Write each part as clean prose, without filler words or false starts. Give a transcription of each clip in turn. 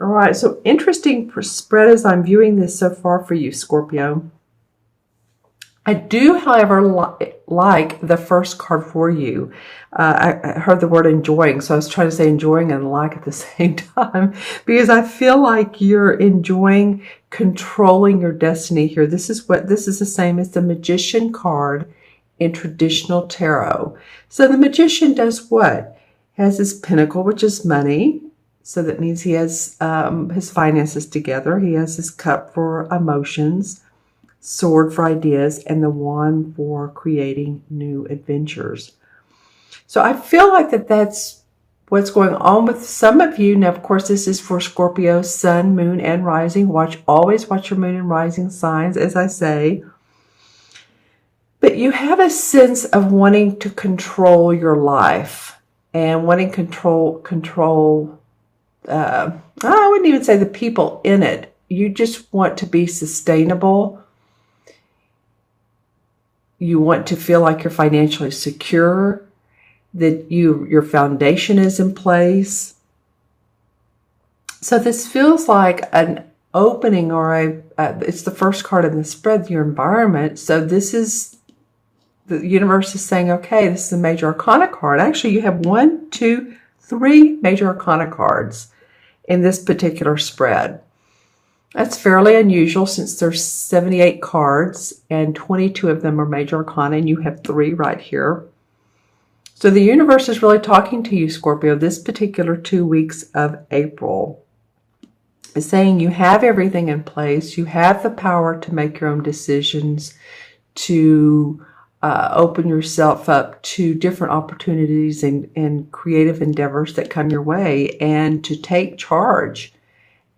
All right, so interesting spread as I'm viewing this so far for you, Scorpio. I do, however, like the first card for you. I heard the word enjoying, so I was trying to say enjoying and like at the same time, because I feel like you're enjoying controlling your destiny here. This is the same as the Magician card in traditional tarot. So the Magician does what? Has his pentacle, which is money. So that means he has his finances together. He has his cup for emotions, sword for ideas, and the wand for creating new adventures. So I feel like that's what's going on with some of you. Now, of course, this is for Scorpio, sun, moon, and rising. Always watch your moon and rising signs, as I say. But you have a sense of wanting to control your life and wanting control. I wouldn't even say the people in it. You just want to be sustainable. You want to feel like you're financially secure, that your foundation is in place. So this feels like an opening, or it's the first card in the spread, your environment. So this is, the universe is saying, okay, this is a major arcana card. Actually, you have 1, 2, 3 major arcana cards in this particular spread. That's fairly unusual since there's 78 cards and 22 of them are major arcana, and you have 3 right here. So the universe is really talking to you, Scorpio, this particular 2 weeks of April. It's saying you have everything in place. You have the power to make your own decisions, to open yourself up to different opportunities and creative endeavors that come your way, and to take charge.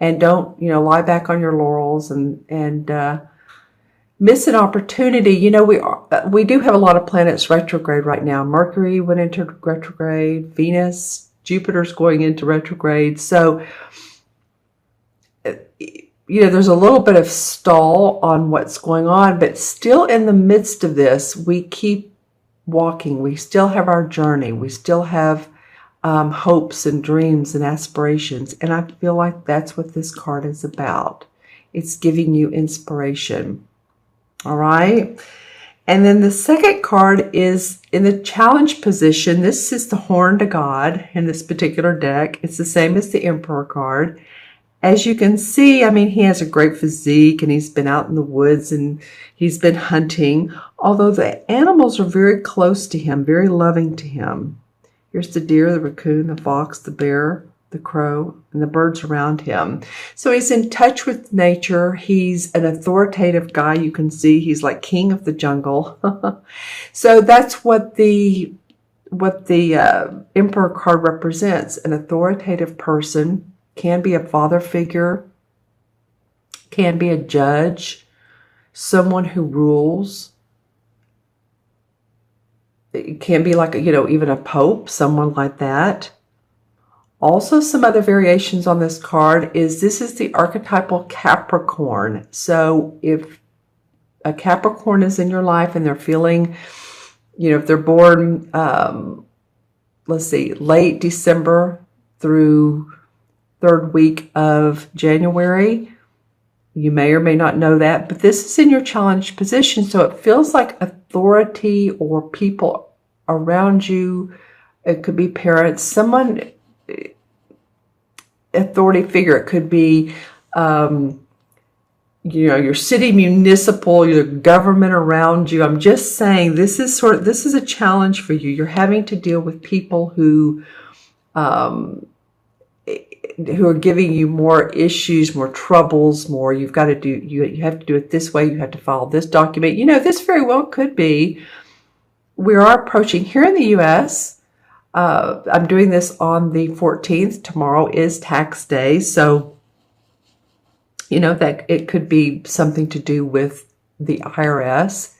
And don't, lie back on your laurels and miss an opportunity. We do have a lot of planets retrograde right now. Mercury went into retrograde, Venus, Jupiter's going into retrograde. So, there's a little bit of stall on what's going on, but still in the midst of this, we keep walking. We still have our journey. We still have hopes and dreams and aspirations. And I feel like that's what this card is about. It's giving you inspiration. All right. And then the second card is in the challenge position. This is the Horned God in this particular deck. It's the same as the Emperor card. As you can see, he has a great physique and he's been out in the woods and he's been hunting, although the animals are very close to him, very loving to him. Here's the deer, the raccoon, the fox, the bear, the crow, and the birds around him. So he's in touch with nature. He's an authoritative guy. You can see he's like king of the jungle. So that's what the Emperor card represents. An authoritative person, can be a father figure, can be a judge, someone who rules. It can be like, even a pope, someone like that. Also, some other variations on this card is this is the archetypal Capricorn. So if a Capricorn is in your life and they're feeling, if they're born, let's see, late December through 3rd week of January, you may or may not know that, but this is in your challenged position. So it feels like authority or people around you. It could be parents, someone, authority figure. It could be, your city municipal, your government around you. I'm just saying this is a challenge for you. You're having to deal with people who are giving you more issues, more troubles, more you have to do it this way, you have to follow this document. This very well could be, we are approaching here in the U.S. I'm doing this on the 14th. Tomorrow is tax day. So, that it could be something to do with the IRS.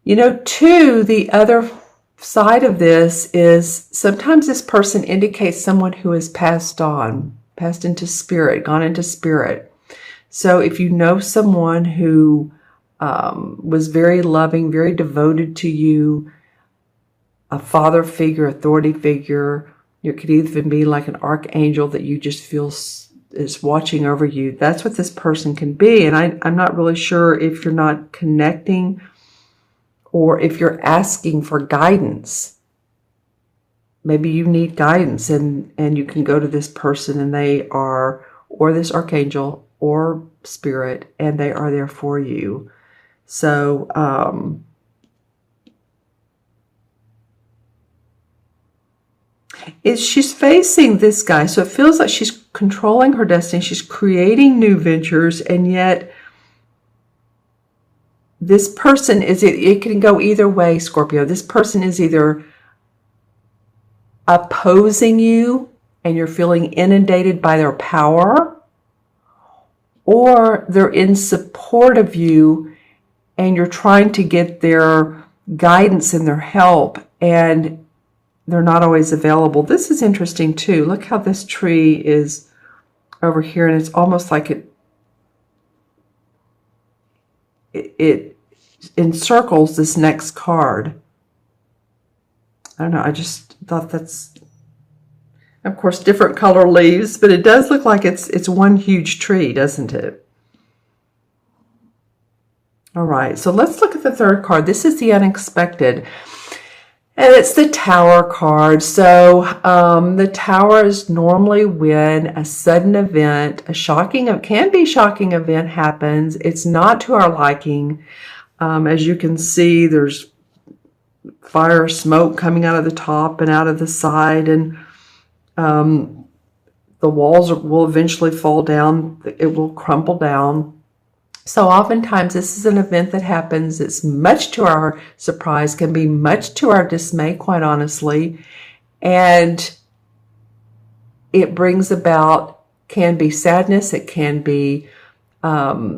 Too, the other side of this is sometimes this person indicates someone who has passed into spirit, gone into spirit. So if you know someone who was very loving, very devoted to you, a father figure, authority figure, you could even be like an archangel that you just feel is watching over you. That's what this person can be. And I'm not really sure if you're not connecting or if you're asking for guidance. Maybe you need guidance and you can go to this person and they are, or this archangel or spirit, and they are there for you. So, she's facing this guy. So it feels like she's controlling her destiny. She's creating new ventures, and yet this person it can go either way, Scorpio. This person is either opposing you and you're feeling inundated by their power, or they're in support of you and you're trying to get their guidance and their help, and they're not always available. This is interesting too. Look how this tree is over here, and it's almost like it encircles this next card. I don't know, I just thought that's, of course, different color leaves, but it does look like it's one huge tree, doesn't it? All right, so let's look at the third card. This is the unexpected, and it's the Tower card. So the Tower is normally when a sudden event, can be shocking event happens. It's not to our liking. As you can see, there's fire, smoke coming out of the top and out of the side, and the walls will eventually fall down. It will crumble down. So oftentimes this is an event that happens. It's much to our surprise, can be much to our dismay, quite honestly. And it brings about, can be sadness. It can be dishevel.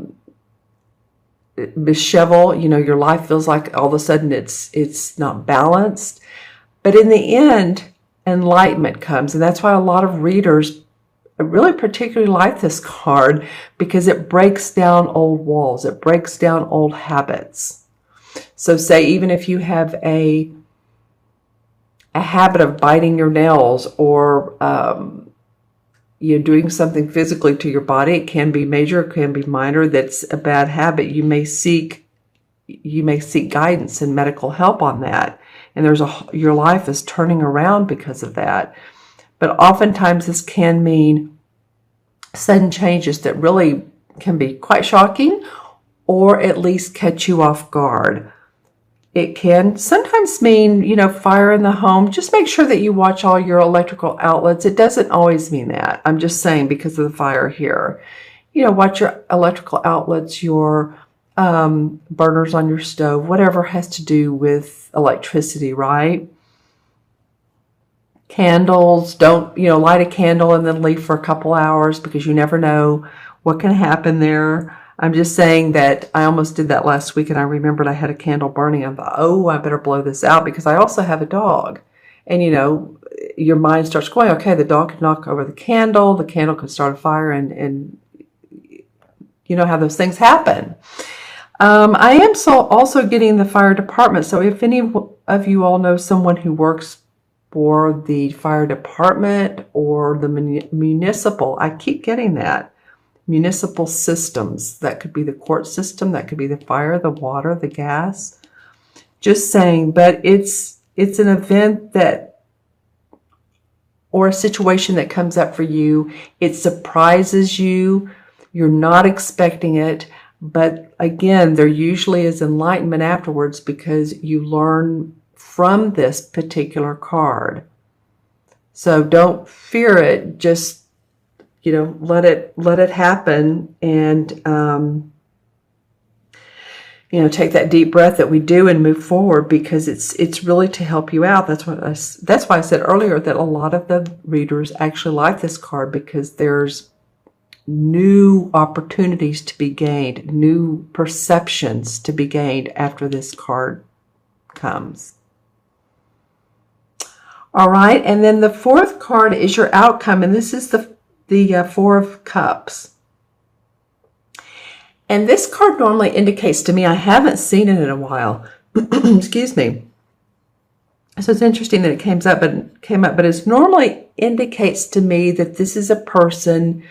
You know, your life feels like all of a sudden it's not balanced. But in the end, enlightenment comes. And that's why a lot of readers really particularly like this card, because it breaks down old walls. It breaks down old habits. So say even if you have a habit of biting your nails, or you're doing something physically to your body, it can be major, it can be minor, that's a bad habit. You may seek guidance and medical help on that. And your life is turning around because of that. But oftentimes this can mean sudden changes that really can be quite shocking, or at least catch you off guard. It can sometimes mean, fire in the home. Just make sure that you watch all your electrical outlets. It doesn't always mean that. I'm just saying because of the fire here. Watch your electrical outlets, your burners on your stove, whatever has to do with electricity, right? Candles, don't, light a candle and then leave for a couple hours, because you never know what can happen there. I'm just saying that I almost did that last week, and I remembered I had a candle burning. I thought, oh, I better blow this out, because I also have a dog. And, your mind starts going, okay, the dog could knock over the candle could start a fire, and you know how those things happen. I am also getting the fire department. So if any of you all know someone who works for the fire department or the municipal, I keep getting that. Municipal systems. That could be the court system. That could be the fire, the water, the gas. Just saying, but it's an event or a situation that comes up for you. It surprises you. You're not expecting it. But again, there usually is enlightenment afterwards, because you learn from this particular card. So don't fear it. Just, let it happen, and, take that deep breath that we do and move forward, because it's really to help you out. That's why I said earlier that a lot of the readers actually like this card, because there's new opportunities to be gained, new perceptions to be gained after this card comes. All right, and then the fourth card is your outcome, and this is the Four of Cups. And this card normally indicates to me, I haven't seen it in a while. Excuse me. So it's interesting that it came up, but it normally indicates to me that this is a person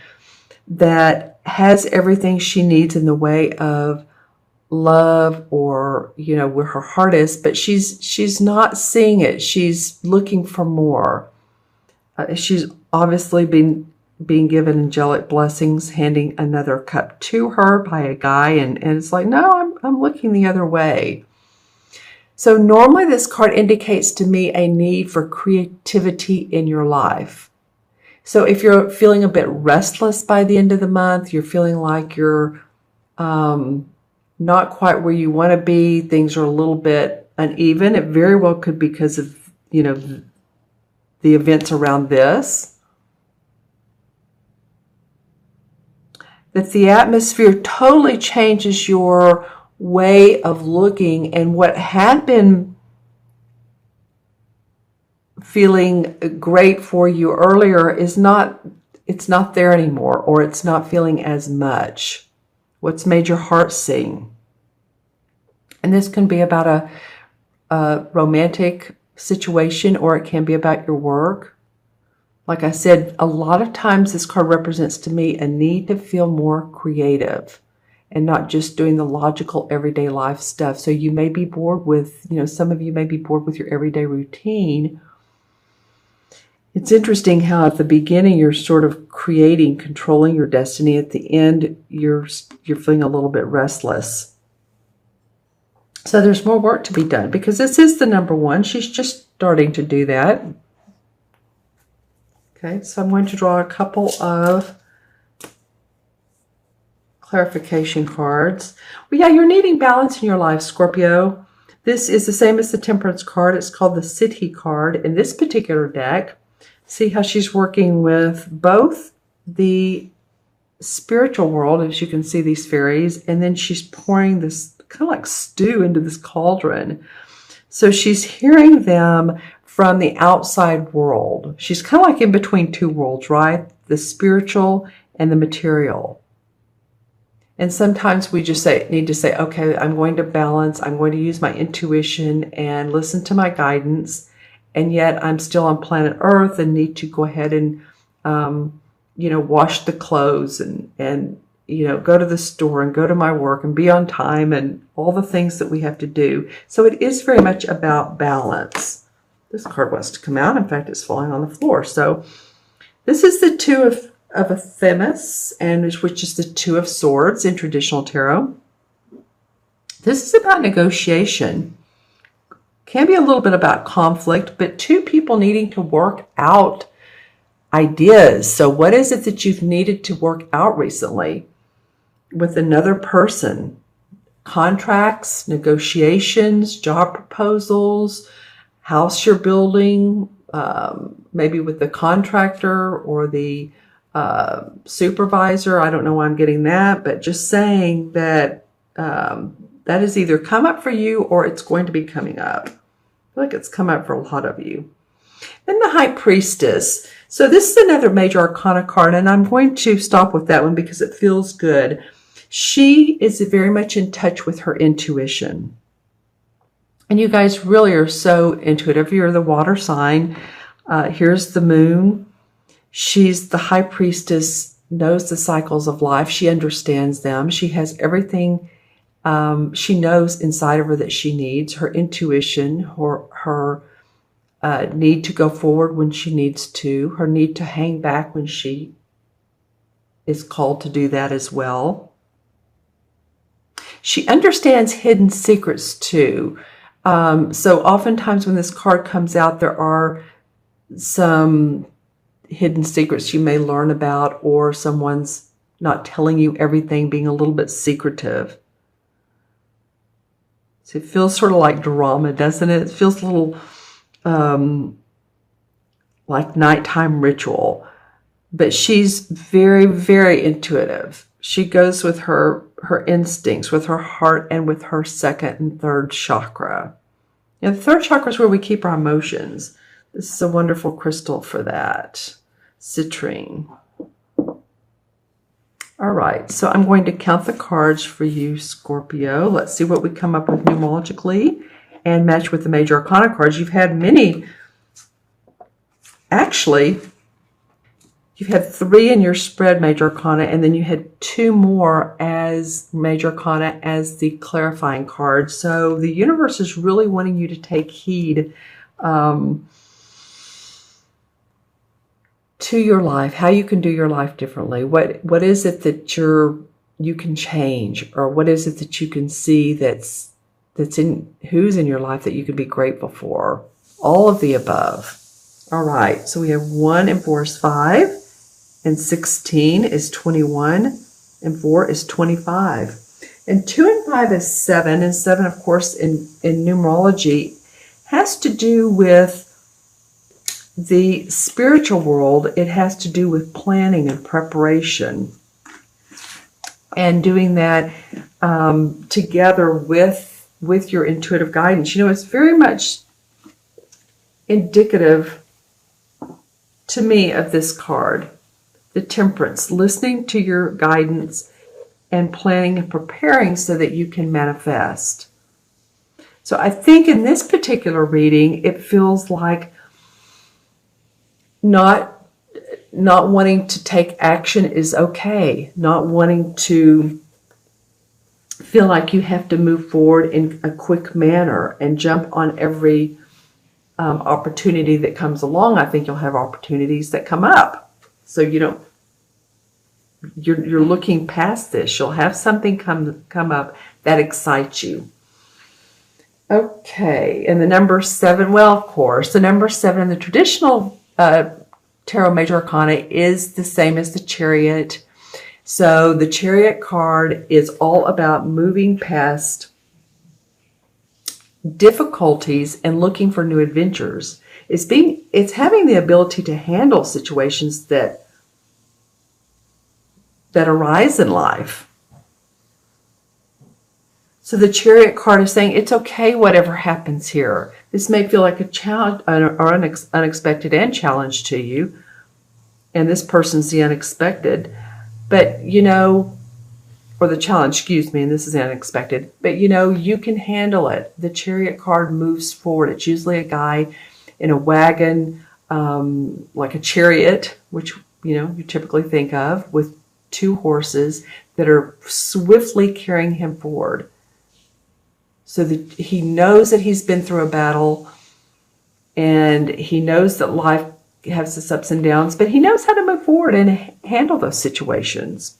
that has everything she needs in the way of love, or, you know, where her heart is, but she's not seeing it. She's looking for more. She's obviously being given angelic blessings, handing another cup to her by a guy, and it's like, no, I'm looking the other way. So normally this card indicates to me a need for creativity in your life. So if you're feeling a bit restless by the end of the month, you're feeling like you're not quite where you want to be, things are a little bit uneven, it very well could be because of, you know, the events around this. That the atmosphere totally changes your way of looking, and what had been feeling great for you earlier is it's not there anymore, or it's not feeling as much. What's made your heart sing? And this can be about a romantic situation, or it can be about your work. Like I said, a lot of times this card represents to me a need to feel more creative and not just doing the logical everyday life stuff. So you may be bored with, you know, some of you may be bored with your everyday routine. It's interesting how at the beginning you're sort of creating, controlling your destiny. At the end, you're feeling a little bit restless. So there's more work to be done, because this is the number one. She's just starting to do that. Okay, so I'm going to draw a couple of clarification cards. Well, yeah, you're needing balance in your life, Scorpio. This is the same as the Temperance card. It's called the City card in this particular deck. See how she's working with both the spiritual world, as you can see these fairies, and then she's pouring this kind of like stew into this cauldron. So she's hearing them from the outside world. She's kind of like in between two worlds, right? The spiritual and the material. And sometimes we just need to say, okay, I'm going to balance. I'm going to use my intuition and listen to my guidance. And yet I'm still on planet Earth and need to go ahead and, you know, wash the clothes and, you know, go to the store and go to my work and be on time and all the things that we have to do. So it is very much about balance. This card wants to come out. In fact, it's falling on the floor. So this is the Two of a Themis, and which is the Two of Swords in traditional tarot. This is about negotiation. Can be a little bit about conflict, but two people needing to work out ideas. So what is it that you've needed to work out recently with another person? Contracts, negotiations, job proposals, house you're building, maybe with the contractor or the supervisor. I don't know why I'm getting that, but just saying that that has either come up for you or it's going to be coming up. I feel like it's come up for a lot of you. Then the High Priestess. So this is another major arcana card, and I'm going to stop with that one because it feels good. She is very much in touch with her intuition. And you guys really are so intuitive. You're the water sign. Here's the moon. She's the High Priestess, knows the cycles of life. She understands them. She has everything she knows inside of her that she needs. Her intuition, her need to go forward when she needs to, her need to hang back when she is called to do that as well. She understands hidden secrets too. So oftentimes when this card comes out, there are some hidden secrets you may learn about, or someone's not telling you everything, being a little bit secretive. So it feels sort of like drama, doesn't it? It feels a little like nighttime ritual. But she's very, very intuitive. She goes with her instincts, with her heart, and with her second and third chakra. And the third chakra is where we keep our emotions. This is a wonderful crystal for that. Citrine. All right, so I'm going to count the cards for you, Scorpio. Let's see what we come up with numerologically and match with the major arcana cards. You've had many. Actually, You've had 3 in your spread major arcana, and then you had 2 more as major arcana as the clarifying card. So the universe is really wanting you to take heed to your life, how you can do your life differently. What is it that you can change, or what is it that you can see that's who's in your life that you can be grateful for? All of the above. All right, so we have 1 and 4 is 5, and 16 is 21, and 4 is 25. And 2 and 5 is 7, and 7, of course, in numerology, has to do with the spiritual world. It has to do with planning and preparation, and doing that together with your intuitive guidance. You know, it's very much indicative to me of this card, the Temperance, listening to your guidance and planning and preparing so that you can manifest. So I think in this particular reading, it feels like not wanting to take action is okay. Not wanting to feel like you have to move forward in a quick manner and jump on every opportunity that comes along. I think you'll have opportunities that come up. So you're looking past this. You'll have something come up that excites you. Okay, and the number 7, well, of course, the number 7 in the traditional Tarot Major Arcana is the same as the Chariot. So the Chariot card is all about moving past difficulties and looking for new adventures. It's having the ability to handle situations that arise in life. So the Chariot card is saying it's okay whatever happens here. This may feel like a challenge or unexpected and challenge to you, and this person's the unexpected, but or the challenge, excuse me, and this is unexpected, but you can handle it. The Chariot card moves forward. It's usually a guy in a wagon, like a chariot, which you typically think of, with 2 horses that are swiftly carrying him forward. So that he knows that he's been through a battle, and he knows that life has its ups and downs, but he knows how to move forward and handle those situations.